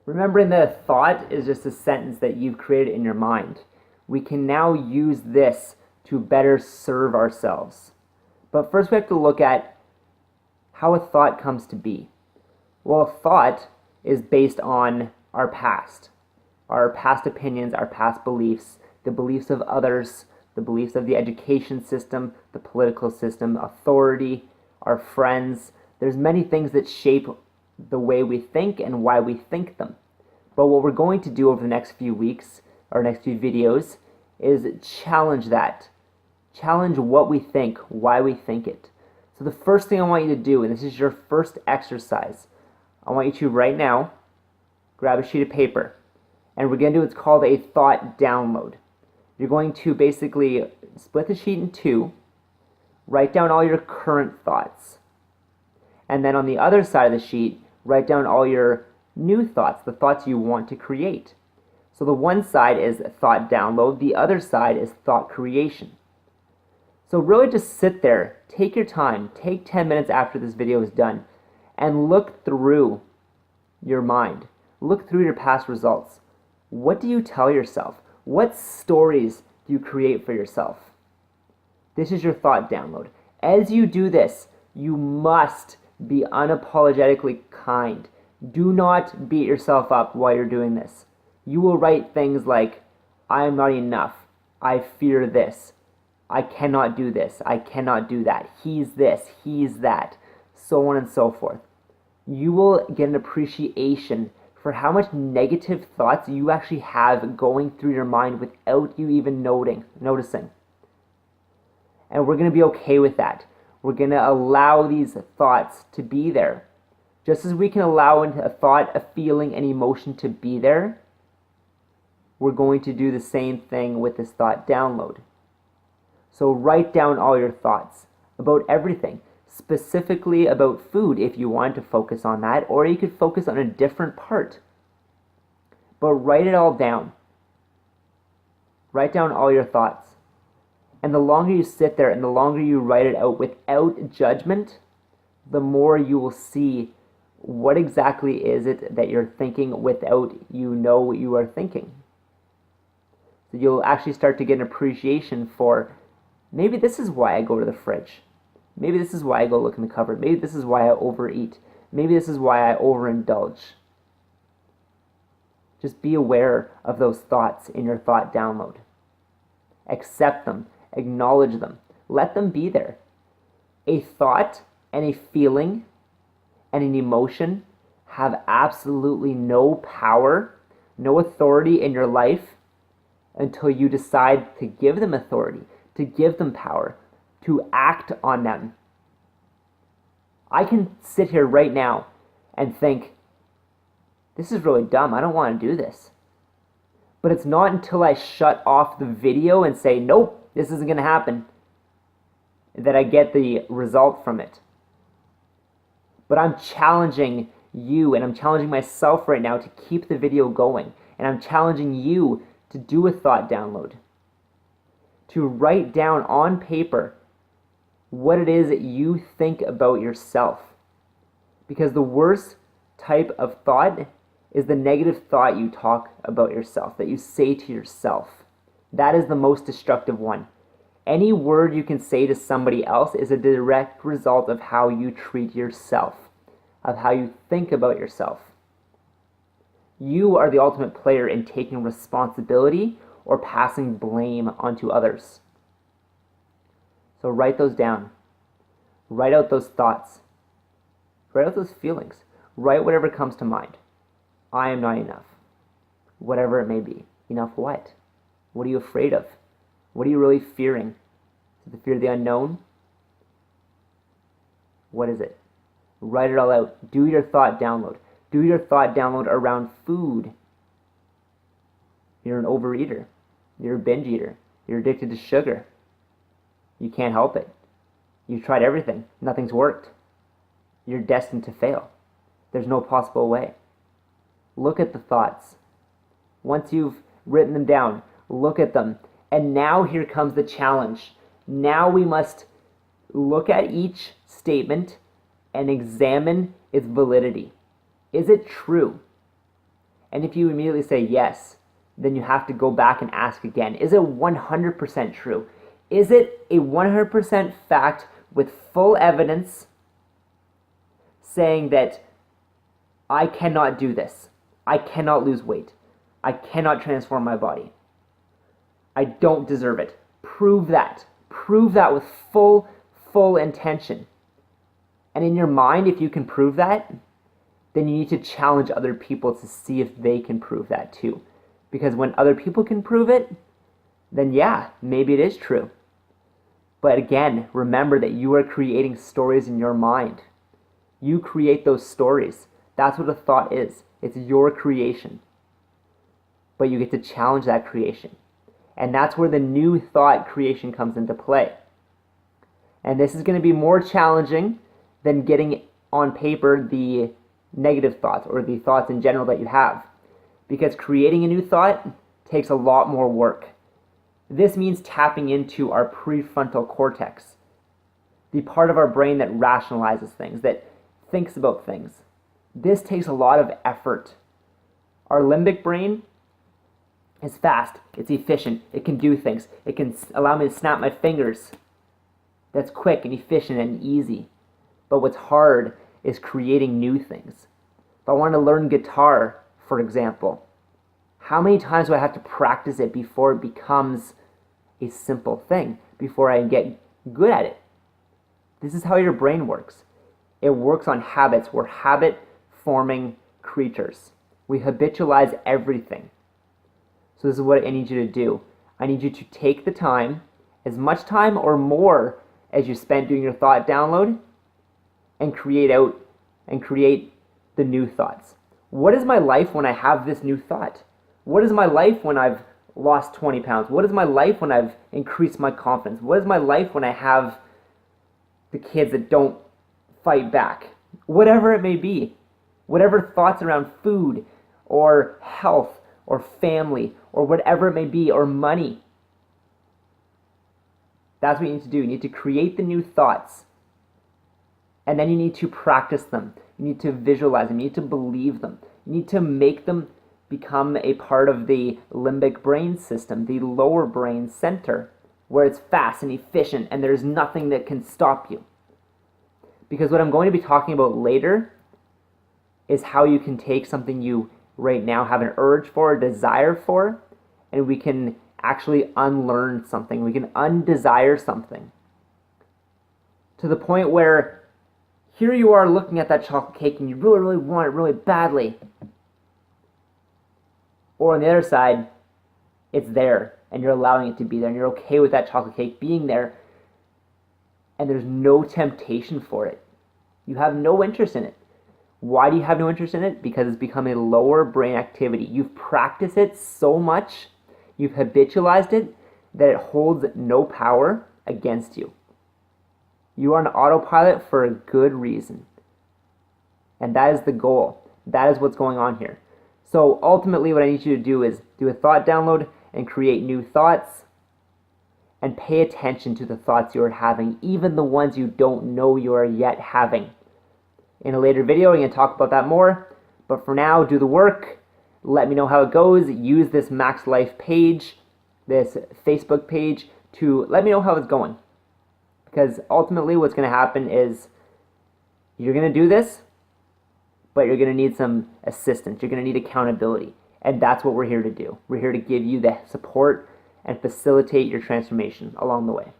Remembering that a thought is just a sentence that you've created in your mind. We can now use this to better serve ourselves. But first we have to look at how a thought comes to be. Well, a thought is based on our past opinions, our past beliefs, the beliefs of others, the beliefs of the education system, the political system, authority, our friends. There's many things that shape the way we think and why we think them. But what we're going to do over the next few weeks, or next few videos, is challenge that. Challenge what we think, why we think it. So the first thing I want you to do, and this is your first exercise, I want you to right now grab a sheet of paper, and we're going to do what's called a thought download. You're going to basically split the sheet in two, write down all your current thoughts, and then on the other side of the sheet, write down all your new thoughts, the thoughts you want to create. So the one side is thought download, the other side is thought creation. So really just sit there, take your time, take 10 minutes after this video is done, and look through your mind. Look through your past results. What do you tell yourself? What stories do you create for yourself? This is your thought download. As you do this, you must be unapologetically kind. Do not beat yourself up while you're doing this. You will write things like, I am not enough. I fear this. I cannot do this. I cannot do that. He's this. He's that. So on and so forth. You will get an appreciation for how much negative thoughts you actually have going through your mind without you even noticing. And we're going to be okay with that. We're going to allow these thoughts to be there. Just as we can allow a thought, a feeling, an emotion to be there, we're going to do the same thing with this thought download. So write down all your thoughts about everything, specifically about food if you want to focus on that, or you could focus on a different part. But write it all down. Write down all your thoughts. And the longer you sit there and the longer you write it out without judgment, the more you will see what exactly is it that you're thinking without you know what you are thinking. So you'll actually start to get an appreciation for, maybe this is why I go to the fridge. Maybe this is why I go look in the cupboard. Maybe this is why I overeat. Maybe this is why I overindulge. Just be aware of those thoughts in your thought download. Accept them. Acknowledge them. Let them be there. A thought and a feeling and an emotion have absolutely no power, no authority in your life until you decide to give them authority, to give them power, to act on them. I can sit here right now and think, this is really dumb, I don't want to do this. But it's not until I shut off the video and say, nope, this isn't going to happen, that I get the result from it. But I'm challenging you, and I'm challenging myself right now to keep the video going. And I'm challenging you to do a thought download. To write down on paper what it is that you think about yourself. Because the worst type of thought is the negative thought you talk about yourself, that you say to yourself. That is the most destructive one. Any word you can say to somebody else is a direct result of how you treat yourself, of how you think about yourself. You are the ultimate player in taking responsibility or passing blame onto others. So write those down. Write out those thoughts. Write out those feelings. Write whatever comes to mind. I am not enough. Whatever it may be. Enough what? What are you afraid of? What are you really fearing? Is it the fear of the unknown? What is it? Write it all out. Do your thought download. Do your thought download around food. You're an overeater. You're a binge eater. You're addicted to sugar. You can't help it. You've tried everything. Nothing's worked. You're destined to fail. There's no possible way. Look at the thoughts. Once you've written them down, look at them. And now here comes the challenge. Now we must look at each statement and examine its validity. Is it true? And if you immediately say yes, then you have to go back and ask again, is it 100% true? Is it a 100% fact with full evidence saying that I cannot do this? I cannot lose weight. I cannot transform my body. I don't deserve it. Prove that. Prove that with full intention. And in your mind, if you can prove that, then you need to challenge other people to see if they can prove that too. Because when other people can prove it, then yeah, maybe it is true. But again, remember that you are creating stories in your mind. You create those stories. That's what a thought is. It's your creation. But you get to challenge that creation. And that's where the new thought creation comes into play. And this is going to be more challenging than getting on paper the negative thoughts or the thoughts in general that you have. Because creating a new thought takes a lot more work. This means tapping into our prefrontal cortex, the part of our brain that rationalizes things, that thinks about things. This takes a lot of effort. Our limbic brain is fast, it's efficient, it can do things. It can allow me to snap my fingers. That's quick and efficient and easy. But what's hard is creating new things. If I want to learn guitar, for example, how many times do I have to practice it before it becomes a simple thing, before I get good at it? This is how your brain works. It works on habits. We're habit-forming creatures. We habitualize everything. So this is what I need you to do. I need you to take the time, as much time or more as you spent doing your thought download, and create the new thoughts. What is my life when I have this new thought? What is my life when I've lost 20 pounds? What is my life when I've increased my confidence? What is my life when I have the kids that don't fight back? Whatever it may be. Whatever thoughts around food or health or family or whatever it may be, or money. That's what you need to do. You need to create the new thoughts. And then you need to practice them. You need to visualize them. You need to believe them. You need to make them become a part of the limbic brain system, the lower brain center, where it's fast and efficient and there's nothing that can stop you. Because what I'm going to be talking about later is how you can take something you right now have an urge for, a desire for, and we can actually unlearn something. We can undesire something. To the point where here you are looking at that chocolate cake and you really, really want it really badly. Or on the other side, it's there and you're allowing it to be there and you're okay with that chocolate cake being there and there's no temptation for it. You have no interest in it. Why do you have no interest in it? Because it's become a lower brain activity. You've practiced it so much, you've habitualized it, that it holds no power against you. You are on autopilot for a good reason. And that is the goal. That is what's going on here. So ultimately what I need you to do is do a thought download and create new thoughts, and pay attention to the thoughts you are having, even the ones you don't know you are yet having. In a later video, I'm going to talk about that more. But for now, do the work. Let me know how it goes. Use this Max Life page, this Facebook page, to let me know how it's going. Because ultimately what's going to happen is you're going to do this, but you're going to need some assistance. You're going to need accountability. And that's what we're here to do. We're here to give you the support and facilitate your transformation along the way.